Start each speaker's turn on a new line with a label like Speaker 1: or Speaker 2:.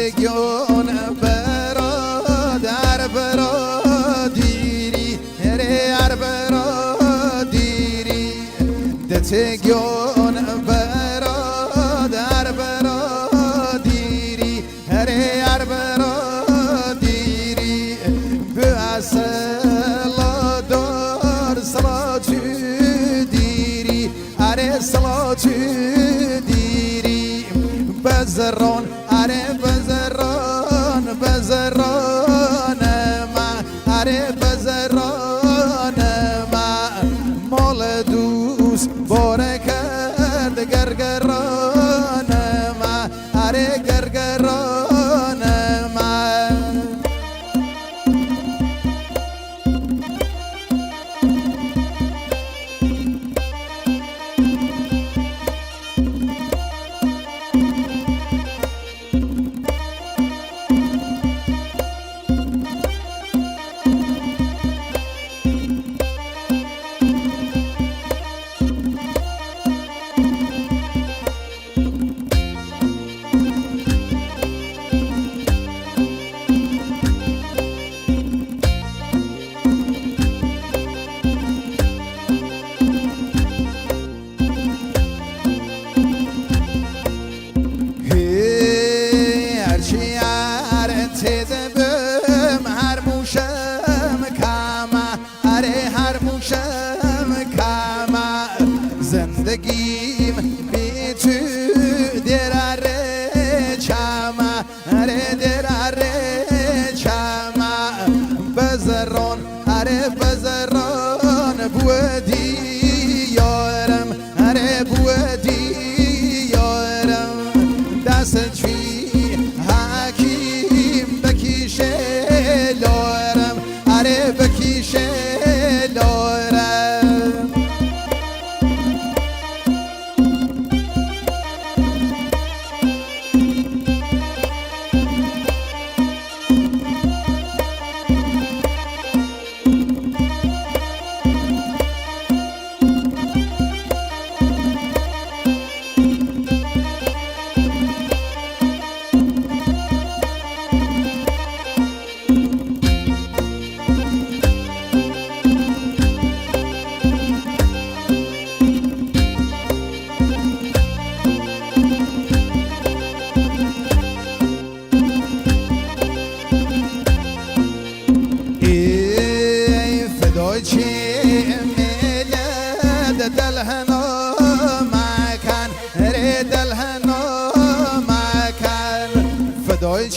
Speaker 1: دتگیون برادر برادیری هر برادیری دتگیون برادر برادیری هر برادیری به اصلا دار صلاتو دیری اره صلاتو دیری بزران اره بزران بزران ما اره بزران ما مال دوست باره کرد گرگران ما اره گرگران ما زندگیم بی تو دراره چما اره دراره چما بزران اره بزران بودی یارم اره بودی یارم دست چی حکیم بکیشه لارم اره بکیشه لارم دلهنا مكان ريد الهنا مكان فدوي